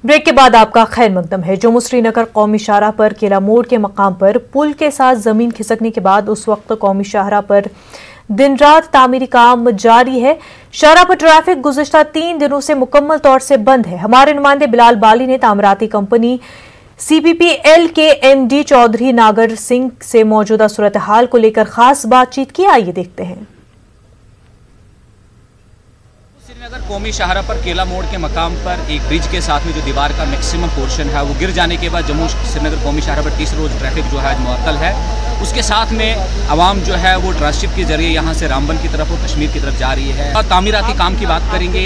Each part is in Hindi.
ब्रेक के बाद आपका खैर मकदम है। जम्मू श्रीनगर कौमी शाहराह पर केला मोड़ के मकाम पर पुल के साथ जमीन खिसकने के बाद उस वक्त कौमी शाहराह पर दिन रात तामीरी काम जारी है। शाहराह पर ट्रैफिक गुज़िश्ता 3 दिनों से मुकम्मल तौर से बंद है। हमारे नुमाइंदे बिलाल बाली ने तामीराती कंपनी CPPL के MD चौधरी नागर सिंह से मौजूदा सूरत हाल को लेकर खास बातचीत की। आइए देखते हैं। श्रीनगर कौमी शाहराह पर केला मोड़ के मकाम पर एक ब्रिज के साथ में जो दीवार का मैक्सिमम पोर्शन है वो गिर जाने के बाद जम्मू श्रीनगर कौमी शाहराह पर तीसरे रोज ट्रैफिक जो है आज मुअत्तल है। उसके साथ में आवाम जो है वो ट्रांसशिप के जरिए यहाँ से रामबन की तरफ और कश्मीर की तरफ जा रही है। और तामीराती काम की बात करेंगे,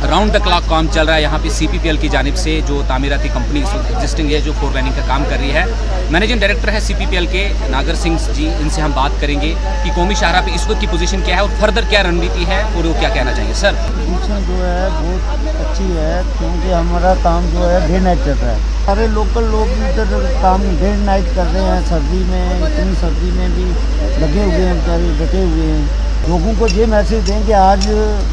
राउंड द क्लॉक काम चल रहा है यहाँ पे CPPL की जानिब से, जो तामीराती कंपनी एग्जिस्टिंग है जो फोर लाइनिंग का काम कर रही है। मैनेजिंग डायरेक्टर है CPPL के नागर सिंह जी, इनसे हम बात करेंगे कि कौमी शाहराह पे इस वक्त की पोजीशन क्या है और फर्दर क्या रणनीति है और वो क्या कहना चाहिए। सर पोजीशन जो है बहुत अच्छी है क्योंकि हमारा काम जो है डे नाइट चल रहा है। सारे लोकल लोग भी इधर काम डे नाइट कर रहे हैं। सर्दी में, इतनी सर्दी में भी लगे हुए हैं, बेचारे डटे हुए हैं। लोगों को ये मैसेज दें कि आज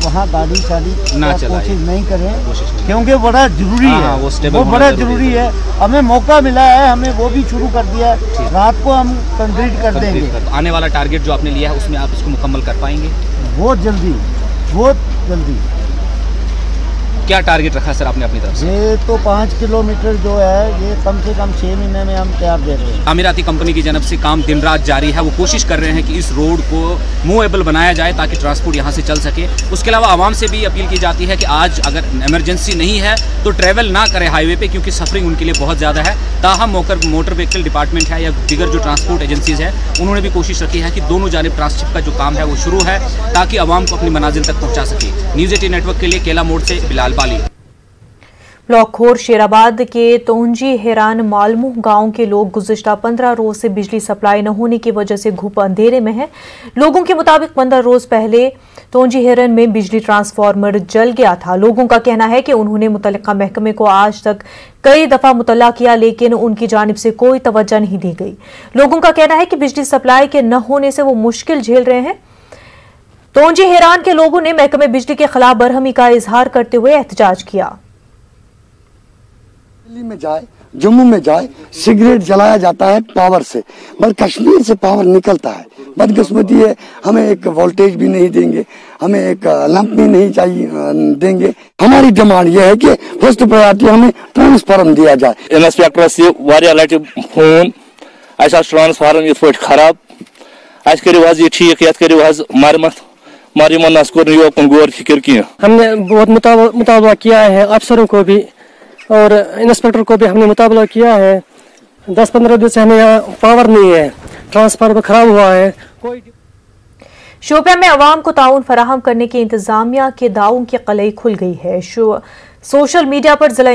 वहाँ गाड़ी शाड़ी कोशिश नहीं करें क्योंकि बड़ा जरूरी है, वो बड़ा जरूरी है। हमें मौका मिला है, हमें वो भी शुरू कर दिया है। रात को हम कंप्लीट कर देंगे। आने वाला टारगेट जो आपने लिया है उसमें आप इसको मुकम्मल कर पाएंगे? बहुत जल्दी, बहुत जल्दी। क्या टारगेट रखा सर आपने अपनी तरफ से? ये तो 5 किलोमीटर जो है ये कम से कम 6 महीने में हम तैयार दे रहे हैं। तामीराती कंपनी की जानब से काम दिन रात जारी है। वो कोशिश कर रहे हैं कि इस रोड को मूवेबल बनाया जाए ताकि ट्रांसपोर्ट यहाँ से चल सके। उसके अलावा आवाम से भी अपील की जाती है कि आज अगर इमरजेंसी नहीं है तो ट्रैवल ना करें हाईवे पे, क्योंकि सफरिंग उनके लिए बहुत ज़्यादा है। ताहम मोटर व्हीकल डिपार्टमेंट है या दीगर जो ट्रांसपोर्ट एजेंसीज है उन्होंने भी कोशिश रखी है कि दोनों जानिब ट्रांसशिप का जो काम है वो शुरू है ताकि आवाम को अपनी मनाजिल तक पहुँचा सके। न्यूज़ 18 नेटवर्क के लिए केला मोड़ से बिलाल बाली। ब्लॉक खोर शेराबाद के तोंजी हेरान मालमू गांव के लोग गुज़िश्ता 15 रोज से बिजली सप्लाई न होने की वजह से घुप अंधेरे में हैं। लोगों के मुताबिक 15 रोज पहले तोंजी हेरन में बिजली ट्रांसफार्मर जल गया था। लोगों का कहना है कि उन्होंने मुतल्लिका महकमे को आज तक कई दफा मुतल्ला किया लेकिन उनकी जानिब से कोई तवज्जो नहीं दी गई। लोगों का कहना है कि बिजली सप्लाई के न होने से वो मुश्किल झेल रहे हैं। तोंजी हेरान के लोगों ने महकमे बिजली के खिलाफ बरहमी का इजहार करते हुए एहतजाज किया। दिल्ली में जाए, जम्मू में जाए, सिगरेट जलाया जाता है पावर से, मगर कश्मीर से पावर निकलता है। बदकिस्मती है, हमें एक वोल्टेज भी नहीं देंगे, हमें एक लंप भी नहीं चाहिए देंगे। हमारी डिमांड यह है कि फर्स्ट प्रायोरिटी हमें ट्रांसफार्मर दिया जाए। इंस्पेक्टर से वारिया लट फोन ट्रांसफार्मर ये पे खराब करो ये ठीक, ये करो मरम्मत मरम्मत गौर फिक्र की। हमने बहुत मुतालबा किया है, अफसरों को भी और इंस्पेक्टर को भी हमने मुताबिला किया है। 10-15 दिन से हमें यहाँ पावर नहीं है, ट्रांसफार्मर खराब हुआ है। शोपियां में अवाम को ताउन फराहम करने की इंतजामिया के दावों की कलई खुल गई है। सोशल मीडिया पर जिला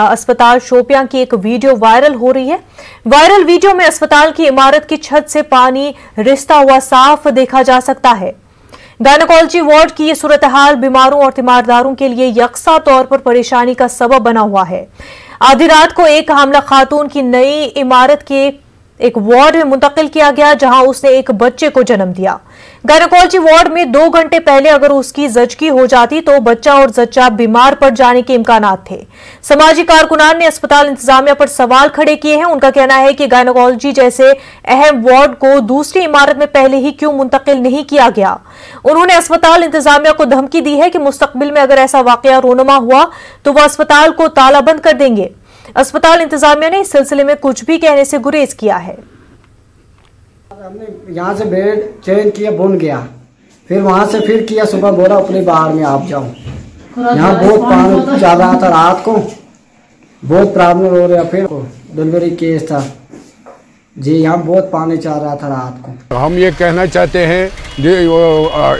अस्पताल शोपियां की एक वीडियो वायरल हो रही है। वायरल वीडियो में अस्पताल की इमारत की छत से पानी रिसता हुआ साफ देखा जा सकता है। गायनोकोलॉजी वार्ड की ये सूरत हाल बीमारों और तीमारदारों के लिए यकसा तौर पर परेशानी का सबब बना हुआ है। आधी रात को एक हामला खातून की नई इमारत के एक वार्ड में मुंतकिल किया गया जहां उसने एक बच्चे को जन्म दिया। गायनोकोलॉजी वार्ड में 2 घंटे पहले अगर उसकी जचगी हो जाती तो बच्चा और जच्चा बीमार पड़ जाने के इम्कानात थे। समाजी कारकुनान ने अस्पताल इंतजामिया पर सवाल खड़े किए हैं। उनका कहना है कि गायनोकोलॉजी जैसे अहम वार्ड को दूसरी इमारत में पहले ही क्यों मुंतकिल नहीं किया गया। उन्होंने अस्पताल इंतजामिया को धमकी दी है कि मुस्तकबिल में अगर ऐसा वाकया रोनुमा हुआ तो वह अस्पताल को तालाबंद कर देंगे। अस्पताल इंतजामिया ने इस सिलसिले में कुछ भी कहने से गुरेज किया है। हमने यहाँ से बेड चेंज किया, बुन गया, फिर वहाँ से फिर किया, सुबह बोला अपने बाहर में आप जाओ। यहाँ बहुत पानी चल रहा था, रात को बहुत प्रॉब्लम हो रहा। फिर डिलीवरी केस था जी, यहाँ बहुत पानी चल रहा था रात को। हम ये कहना चाहते हैं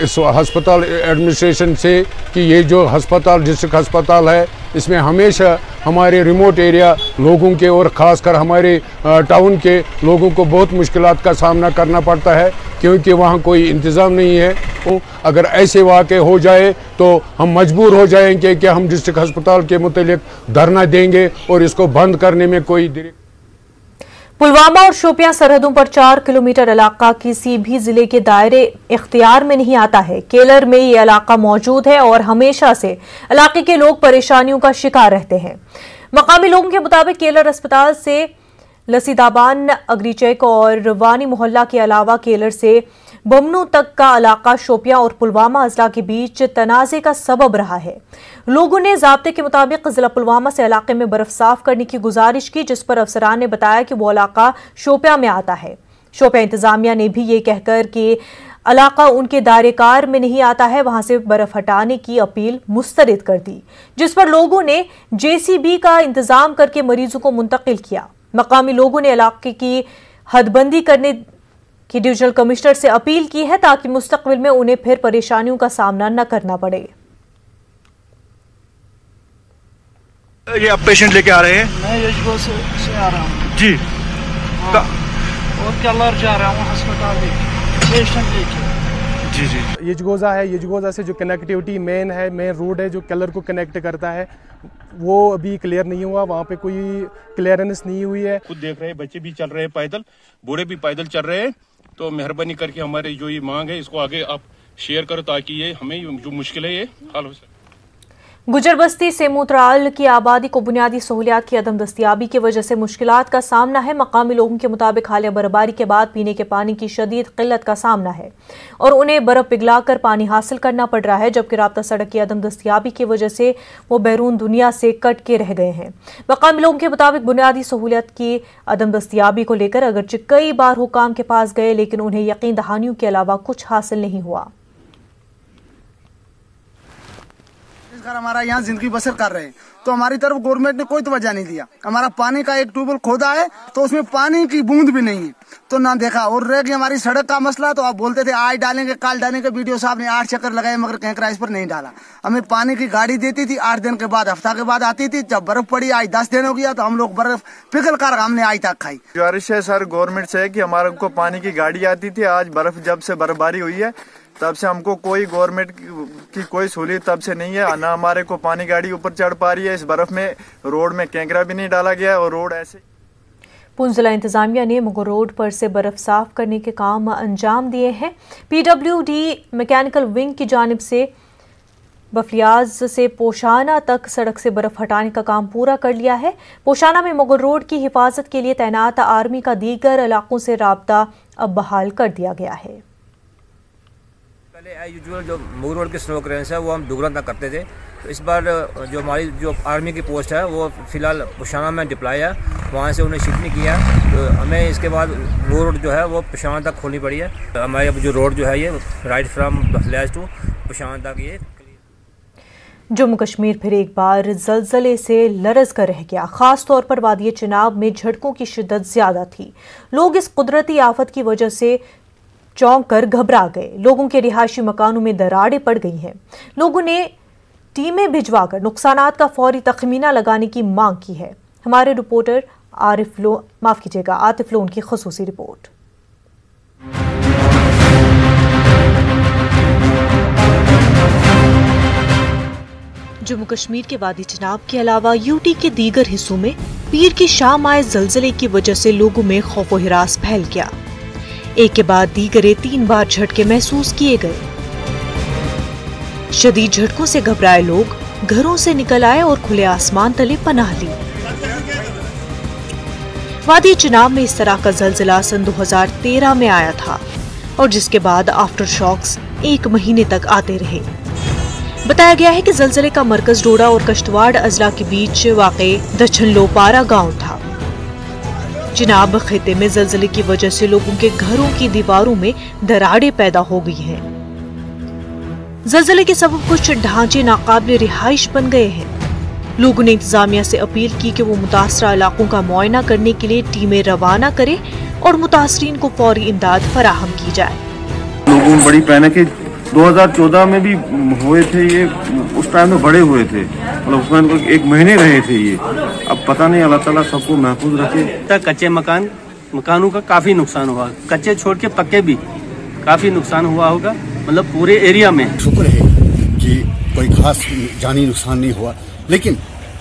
इस अस्पताल एडमिनिस्ट्रेशन से कि ये जो अस्पताल डिस्ट्रिक्ट अस्पताल है इसमें हमेशा हमारे रिमोट एरिया लोगों के और ख़ासकर हमारे टाउन के लोगों को बहुत मुश्किलात का सामना करना पड़ता है क्योंकि वहाँ कोई इंतज़ाम नहीं है। तो अगर ऐसे वाक़े हो जाए तो हम मजबूर हो जाएंगे कि हम डिस्ट्रिक्ट अस्पताल के मुतालिक धरना देंगे और इसको बंद करने में कोई देरी। पुलवामा और शोपियां सरहदों पर 4 किलोमीटर इलाका किसी भी जिले के दायरे इख्तियार में नहीं आता है। केलर में ये इलाका मौजूद है और हमेशा से इलाके के लोग परेशानियों का शिकार रहते हैं। मकामी लोगों के मुताबिक केलर अस्पताल से लसीदाबान, अग्रीचेक और वानी मोहल्ला के अलावा केलर से बमनू तक का इलाका शोपियां और पुलवामा अजला के बीच तनाजे का सबब रहा है। लोगों ने ज़ाब्ते के मुताबिक जिला पुलवामा से इलाके में बर्फ साफ करने की गुजारिश की, जिस पर अफसरान ने बताया कि वो इलाका शोपियां में आता है। शोपियां इंतजामिया ने भी ये कहकर कि इलाका उनके दायरेकार में नहीं आता है, वहां से बर्फ हटाने की अपील मुस्तरद कर दी, जिस पर लोगों ने JCB का इंतजाम करके मरीजों को मुंतकिल किया। मकामी लोगों ने इलाके की हदबंदी करने की डिविजनल कमिश्नर से अपील की है ताकि मुस्तकबिल में उन्हें फिर परेशानियों का सामना न करना पड़े। ये आप पेशेंट लेके आ रहे हैं? मैं यजगो से आ रहा हूँ जी। और केलर जा रहा हूँ अस्पताल पेशेंट लेके। जी जी। यजगोजा है, यजगोजा से जो कनेक्टिविटी मेन रोड है जो केलर को कनेक्ट करता है, वो अभी क्लियर नहीं हुआ, वहाँ पे कोई क्लियरेंस नहीं हुई है। खुद देख रहे हैं, बच्चे भी चल रहे हैं पैदल, बूढ़े भी पैदल चल रहे हैं। तो मेहरबानी करके हमारे जो ये मांग है इसको आगे आप शेयर करो ताकि ये हमें जो मुश्किल है ये हल हो सके। गुजर बस्ती से मूत्राल की आबादी को बुनियादी सहूलियात की अदम दस्तियाबी की वजह से मुश्किलात का सामना है। मकामी लोगों के मुताबिक हालिया बर्फबारी के बाद पीने के पानी की शदीद किल्लत का सामना है और उन्हें बर्फ पिघलाकर पानी हासिल करना पड़ रहा है, जबकि राब्ता सड़क की अदम दस्तियाबी की वजह से वो बैरून दुनिया से कट के रह गए हैं। मकामी लोगों के मुताबिक बुनियादी सहूलियत की अदम दस्तियाबी को लेकर अगरचे कई बार हुकाम के पास गए, लेकिन उन्हें यकीन दहानियों के अलावा कुछ हासिल नहीं हुआ। हमारा यहाँ जिंदगी बसर कर रहे हैं तो हमारी तरफ गवर्नमेंट ने कोई तवज्जो नहीं दिया। हमारा पानी का एक ट्यूबवेल खोदा है तो उसमें पानी की बूंद भी नहीं है तो ना देखा। और रह गई हमारी सड़क का मसला, तो आप बोलते थे आज डालेंगे कल डालेंगे। वीडियो साहब ने 8 चक्कर लगाए मगर कहीं इस पर नहीं डाला। हमें पानी की गाड़ी देती थी 8 दिन के बाद, हफ्ता के बाद आती थी। जब बर्फ पड़ी आज 10 दिन हो गया तो हम लोग बर्फ पिघल कर हमने आज तक खाई। गुजारिश है सर गवर्नमेंट से कि हमारे को पानी की गाड़ी आती थी, आज बर्फ जब से बर्फबारी हुई है तब से हमको कोई गवर्नमेंट की कोई सहूलियत तब से नहीं है। ना हमारे को पानी गाड़ी ऊपर चढ़ पा रही है, इस बर्फ में रोड में कैंकरा भी नहीं डाला गया और रोड ऐसे। पुंछ जिला इंतजामिया ने मुगल रोड पर से बर्फ साफ करने के काम अंजाम दिए हैं। PWD मैकेनिकल विंग की जानिब से बफलियाज से पोशाना तक सड़क से बर्फ हटाने का काम पूरा कर लिया है। पोशाना में मुगल रोड की हिफाजत के लिए तैनात आर्मी का दीगर इलाकों से राब्ता अब बहाल कर दिया गया है। पहले यूजुअल जो मुगल रोड की स्लो क्लियरेंस है वो हम दुगना तक करते थे, तो इस बार जो हमारी जो आर्मी की पोस्ट है वो फिलहाल पोशाना में डिप्लॉय है, वहाँ से उन्हें शिफ्ट नहीं किया। तो हमें इसके बाद मुगल रोड जो है वो पोशाना तक खोलनी पड़ी है। हमारी अब जो रोड जो है ये राइट फ्राम बफलियाज टू पोशाना तक ये। जम्मू कश्मीर फिर एक बार जलजले से लरज कर रह गया। खास तौर पर वादी चिनाब में झटकों की शिद्दत ज्यादा थी। लोग इस कुदरती आफत की वजह से चौंक कर घबरा गए। लोगों के रिहायशी मकानों में दरारें पड़ गई हैं। लोगों ने टीमें भिजवाकर नुकसानात का फौरी तखमीना लगाने की मांग की है। हमारे रिपोर्टर आतिफ लोन की खुसूसी रिपोर्ट। जम्मू कश्मीर के वादी चिनाब के अलावा यूटी के दीगर हिस्सों में पीर की शाम आए जलजले की वजह से लोगों में खौफ व हिरास फैल गया। एक के बाद दीगरे 3 बार झटके महसूस किए गए। शदीद झटकों से घबराए लोग घरों से निकल आए और खुले आसमान तले पनाह ली। वादी चिनाब में इस तरह का जलजिला सन 2013 में आया था और जिसके बाद आफ्टर शॉक्स 1 महीने तक आते रहे। बताया गया है कि जलजिले का मरकज डोडा और कश्तवाड़ अजला के बीच वाक़े दछन लोपारा गांव था। चिनाब खिते में जलजिले की वजह से लोगों के घरों की दीवारों में दरारें पैदा हो गई हैं। जलजिले के सबब कुछ ढांचे नाकाबिल रिहाइश बन गए हैं। लोगों ने इंतजामिया से अपील की कि वो मुतासरा इलाकों का मुआयना करने के लिए टीमें रवाना करे और मुतासरीन को फौरी इमदाद फराहम की जाए। लोगों में बड़ी पैनिक है। 2014 में भी हुए थे ये, उस टाइम में बड़े हुए थे, मतलब उसमें 1 महीने रहे थे ये। अब पता नहीं, अल्लाह ताला सबको महफूज रखे। कच्चे मकानों का काफी नुकसान हुआ, कच्चे छोड़ के पक्के भी काफी नुकसान हुआ होगा, मतलब पूरे एरिया में। शुक्र है कि कोई खास जानी नुकसान नहीं हुआ, लेकिन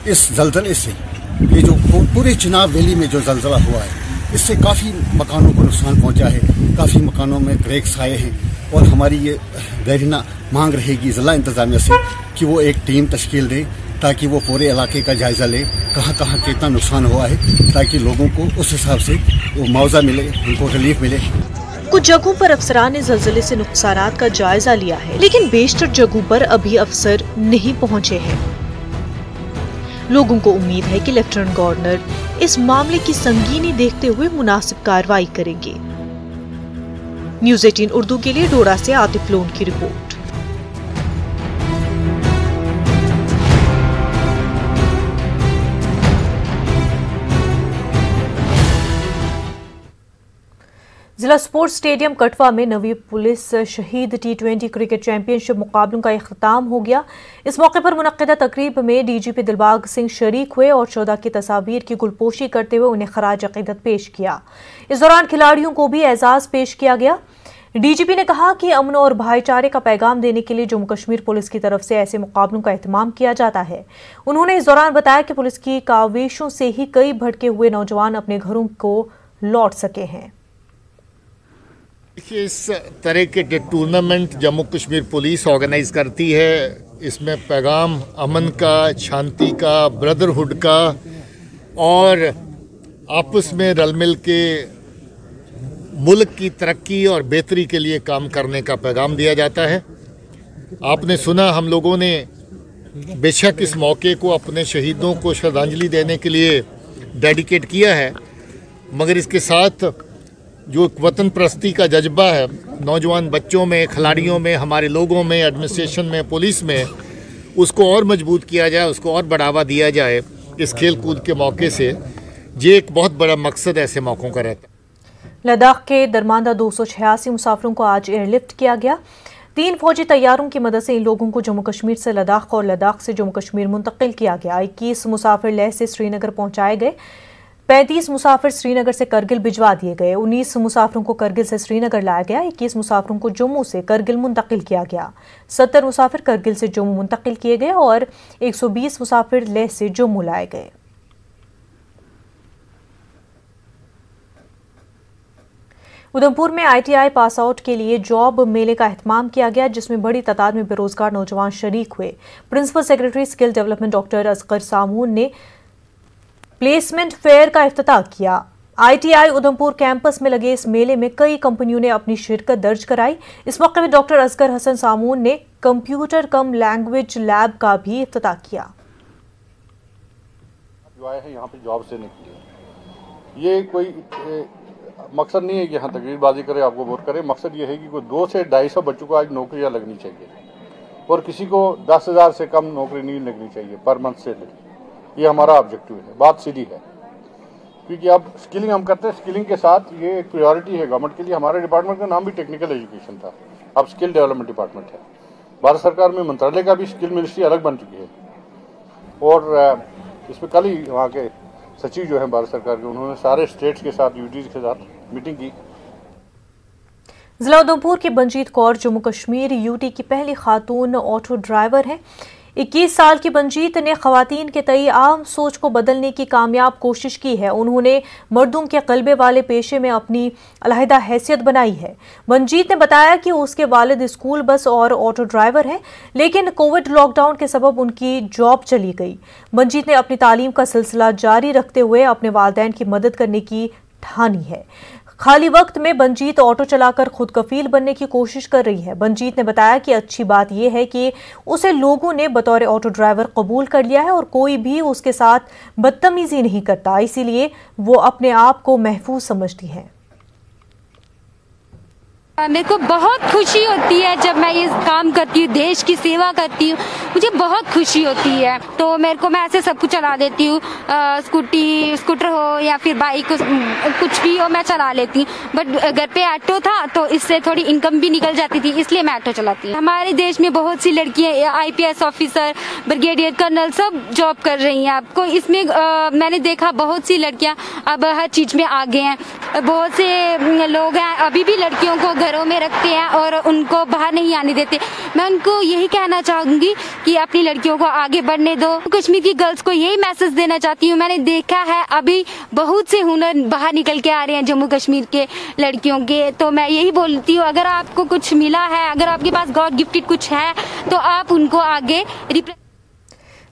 इस जलजले से ये जो पूरे चिनाब वैली में जो जलजला हुआ है इससे काफी मकानों को नुकसान पहुंचा है। काफी मकानों में क्रैक्स आए हैं और हमारी ये गहरीना मांग रहेगी जिला इंतजामिया से कि वो एक टीम तश्कील दे ताकि वो पूरे इलाके का जायजा ले, कहाँ कहाँ कितना नुकसान हुआ है, ताकि लोगों को उस हिसाब से वो मुआवजा मिले, उनको रिलीफ मिले। कुछ जगहों पर अफसरान ने ज़लज़ले से नुकसानात का जायजा लिया है, लेकिन बेशतर जगहों पर अभी अफसर नहीं पहुंचे हैं। लोगों को उम्मीद है कि लेफ्टिनेंट गवर्नर इस मामले की संगीनी देखते हुए मुनासिब कार्रवाई करेंगे। न्यूज़ 18 उर्दू के लिए डोडा से आतिफ लोन की रिपोर्ट। जिला स्पोर्ट्स स्टेडियम कठवा में नवी पुलिस शहीद T20 क्रिकेट चैंपियनशिप मुकाबलों का इख्तिताम हो गया। इस मौके पर मुनक्किदा तकरीब में डीजीपी दिलबाग सिंह शरीक हुए और 14 की तस्वीर की गुलपोशी करते हुए उन्हें खराज अकीदत पेश किया। इस दौरान खिलाड़ियों को भी एजाज पेश किया गया। डीजीपी ने कहा कि अमन और भाईचारे का पैगाम देने के लिए जम्मू कश्मीर पुलिस की तरफ से ऐसे मुकाबलों का एहतमाम किया जाता है। उन्होंने इस दौरान बताया कि पुलिस की काविशों से ही कई भटके हुए नौजवान अपने घरों को लौट सके हैं। देखिए, इस तरह के tournament Jammu Kashmir police organise करती है। इसमें पैगाम अमन का, शांति का, ब्रदरहुड का और आपस में रल मिल के मुल्क की तरक्की और बेहतरी के लिए काम करने का पैगाम दिया जाता है। आपने सुना, हम लोगों ने बेशक इस मौके को अपने शहीदों को श्रद्धांजलि देने के लिए डेडिकेट किया है, मगर इसके साथ जो वतन परस्ती का जज्बा है नौजवान बच्चों में, खिलाड़ियों में, हमारे लोगों में, एडमिनिस्ट्रेशन में, पुलिस में, उसको और मजबूत किया जाए, उसको और बढ़ावा दिया जाए। इस खेल कूद के मौके से ये एक बहुत बड़ा मकसद ऐसे मौक़ों का रहता है। लद्दाख के दरमांदा 286 मुसाफिरों को आज एयरलिफ्ट किया गया। 3 फौजी तैयारों की मदद से इन लोगों को जम्मू कश्मीर से लद्दाख और लद्दाख से जम्मू कश्मीर मुंतकिल किया गया। 21 मुसाफिर लेह से श्रीनगर पहुंचाए गए। 35 मुसाफिर श्रीनगर से करगिल भिजवा दिए गए। 19 मुसाफिरों को करगिल से श्रीनगर लाया गया। 21 मुसाफिरों को जम्मू से करगिल मुंतकिल किया गया। 70 मुसाफिर करगिल से जम्मू मुंतकिल किए गए और 120 मुसाफिर लेह से जम्मू लाए गए। उधमपुर में ITI पास आउट के लिए जॉब मेले का एहतमाम किया गया, जिसमें बड़ी तादाद में बेरोजगार नौजवान शरीक हुए। Principal secretary skill development doctor Asgar Samoon ने प्लेसमेंट फेयर का इफ्तिताह किया। ITI उधमपुर कैंपस में लगे इस मेले में कई कंपनियों ने अपनी शिरकत दर्ज कराई। इस मौके में डॉक्टर असगर हसन सामून ने कंप्यूटर कम लैंग्वेज लैब का भी इफ्तिताह किया। जो आए हैं यहाँ पे जॉब से निकले, ये कोई मकसद नहीं है कि यहाँ तकरीरबाजी करे, आपको बोर करे। मकसद ये है कि कोई 200 से 250 बच्चों को आज नौकरियाँ लगनी चाहिए और किसी को 10,000 से कम नौकरी नहीं लगनी चाहिए पर मंथ से। ये हमारा ऑब्जेक्टिव है। बात सीधी है, क्योंकि अब स्किलिंग हम करते हैं, स्किलिंग के साथ ये एक प्रायोरिटी है गवर्नमेंट के लिए। हमारे डिपार्टमेंट का नाम भी टेक्निकल एजुकेशन था, अब स्किल डेवलपमेंट डिपार्टमेंट है। भारत सरकार में मंत्रालय का भी स्किल मिनिस्ट्री अलग बन चुकी है और इसमें कल ही वहाँ के सचिव जो है भारत सरकार के, उन्होंने सारे स्टेट्स के साथ, यूटीज के साथ मीटिंग की। जिला उधमपुर की बंजीत कौर जम्मू कश्मीर यूटी की पहली खातून ऑटो ड्राइवर हैं। 21 साल की बंजीत ने खवातीन के तई आम सोच को बदलने की कामयाब कोशिश की है। उन्होंने मर्दों के कल्बे वाले पेशे में अपनी अलहदा हैसियत बनाई है। बंजीत ने बताया कि उसके वालिद स्कूल बस और ऑटो ड्राइवर हैं, लेकिन कोविड लॉकडाउन के सबब उनकी जॉब चली गई। बंजीत ने अपनी तालीम का सिलसिला जारी रखते हुए अपने वालिदैन की मदद करने की ठानी है। खाली वक्त में बंजीत ऑटो चलाकर खुद कफील बनने की कोशिश कर रही है। बंजीत ने बताया कि अच्छी बात यह है कि उसे लोगों ने बतौर ऑटो ड्राइवर कबूल कर लिया है और कोई भी उसके साथ बदतमीजी नहीं करता, इसीलिए वो अपने आप को महफूज समझती हैं। मेरे को बहुत खुशी होती है जब मैं ये काम करती हूँ, देश की सेवा करती हूँ, मुझे बहुत खुशी होती है। तो मैं ऐसे सब कुछ चला लेती हूँ, स्कूटर हो या फिर बाइक, कुछ भी हो मैं चला लेती हूँ। बट घर पे ऑटो था तो इससे थोड़ी इनकम भी निकल जाती थी, इसलिए मैं ऑटो चलाती हूँ। हमारे देश में बहुत सी लड़कियाँ IPS ऑफिसर, ब्रिगेडियर, कर्नल सब जॉब कर रही हैं। आपको इसमें मैंने देखा बहुत सी लड़कियाँ अब हर चीज में आगे हैं। बहुत से लोग हैं अभी भी लड़कियों को घरों में रखते हैं और उनको बाहर नहीं आने देते। मैं उनको यही कहना चाहूंगी कि अपनी लड़कियों को आगे बढ़ने दो। कश्मीर की गर्ल्स को यही मैसेज देना चाहती हूँ। मैंने देखा है अभी बहुत से हुनर बाहर निकल के आ रहे हैं जम्मू कश्मीर के लड़कियों के। तो मैं यही बोलती हूँ, अगर आपको कुछ मिला है, अगर आपके पास गॉड गिफ्टेड कुछ है, तो आप उनको आगे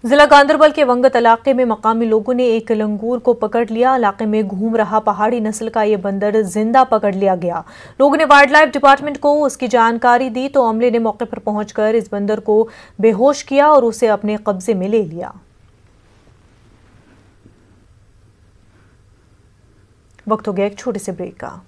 जिला गांदरबल के वंगत इलाके में मकामी लोगों ने एक लंगूर को पकड़ लिया। इलाके में घूम रहा पहाड़ी नस्ल का ये बंदर जिंदा पकड़ लिया गया। लोगों ने वाइल्ड लाइफ डिपार्टमेंट को उसकी जानकारी दी तो अमले ने मौके पर पहुंचकर इस बंदर को बेहोश किया और उसे अपने कब्जे में ले लिया। वक्त हो गया एक छोटे से ब्रेक का।